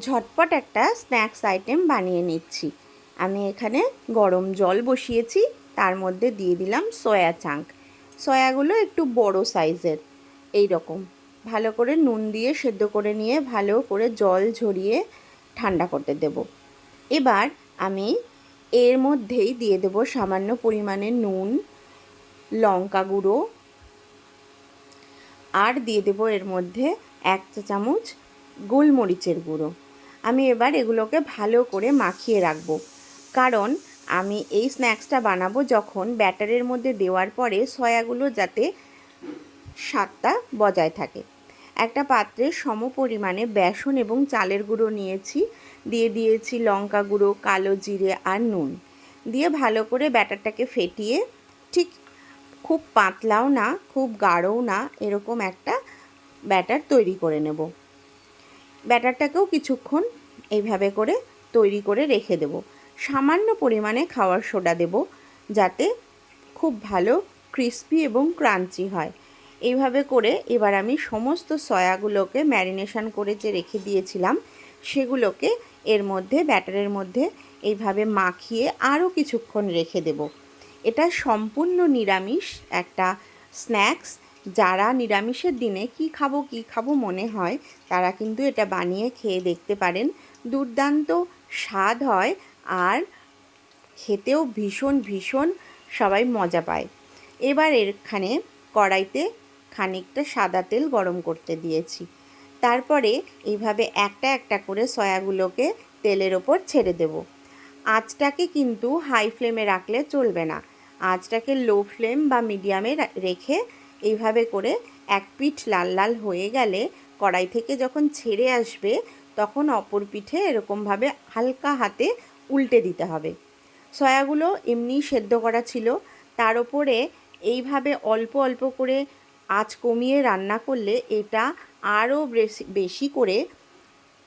ঝটপট একটা snacks item বানিয়ে নিচ্ছি। আমি এখানে গরম জল বসিয়েছি, তার মধ্যে দিয়ে দিলাম সয়া চাঙ্ক। সয়াগুলো একটু বড় সাইজের, এই রকম ভালো করে নুন দিয়ে সেদ্ধ করে নিয়ে ভালো করে জল ঝরিয়ে ঠান্ডা করতে দেব। এবার আমি এর মধ্যেই দিয়ে দেব সামান্য পরিমাণে নুন, লঙ্কা গুঁড়ো, আর দিয়ে দেব এর মধ্যে 1 চা চামচ গোলমরিচের গুঁড়ো। আমি এবার এগুলোকে ভালো করে মাখিয়ে রাখব, কারণ আমি এই স্ন্যাক্সটা বানাবো যখন ব্যাটারের মধ্যে দেওয়ার পরে সয়াগুলো যাতে স্বাদটা বজায় থাকে। একটা পাত্রে সম পরিমাণে বেসন এবং চালের গুঁড়ো নিয়েছি, দিয়ে দিয়েছি লঙ্কা গুঁড়ো, কালো জিরে আর নুন দিয়ে ভালো করে ব্যাটারটাকে ফেটিয়ে, ঠিক খুব পাতলাও না খুব গাঢ়ও না, এরকম একটা ব্যাটার তৈরি করে নেব। ব্যাটারটাকেও কিছুক্ষণ এইভাবে করে তৈরি করে রেখে দেব। সামান্য পরিমাণে খাওয়ার সোডা দেব, যাতে খুব ভালো ক্রিস্পি এবং ক্রাঞ্চি হয়। এইভাবে করে এবার আমি সমস্ত সয়াগুলোকে ম্যারিনেশন করে যে রেখে দিয়েছিলাম সেগুলোকে এর মধ্যে ব্যাটারের মধ্যে এইভাবে মাখিয়ে আরও কিছুক্ষণ রেখে দেব। এটা সম্পূর্ণ নিরামিষ একটা স্ন্যাক্স। যারা নিরামিষের দিনে কি খাবো মনে হয় তারা কিন্তু এটা বানিয়ে খেয়ে দেখতে পারেন। দুর্দান্ত স্বাদ হয় আর খেতেও ভীষণ সবাই মজা পায়। এবার এখানে কড়াইতে খানিকটা সাদা তেল গরম করতে দিয়েছি। তারপরে এইভাবে একটা একটা করে সয়াগুলোকে তেলের ওপর ছেড়ে দেব। আঁচটাকে কিন্তু হাই ফ্লেমে রাখলে চলবে না, আঁচটাকে লো ফ্লেম বা মিডিয়ামে রেখে এইভাবে করে এক পিঠ লাল লাল হয়ে গেলে কড়াই থেকে যখন ছেড়ে আসবে তখন অপর পিঠে এরকমভাবে হালকা হাতে উল্টে দিতে হবে। সয়াগুলো এমনি সেদ্ধ করা ছিল, তার ওপরে এইভাবে অল্প অল্প করে আঁচ কমিয়ে রান্না করলে এটা আরও বেশি করে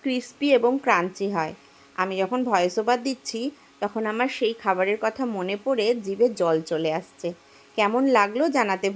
ক্রিস্পি এবং ক্রাঞ্চি হয়। আমি যখন ভয়েস ওভার দিচ্ছি তখন আমার সেই খাবারের কথা মনে পড়ে জিভে জল চলে আসছে। কেমন লাগলো জানাতে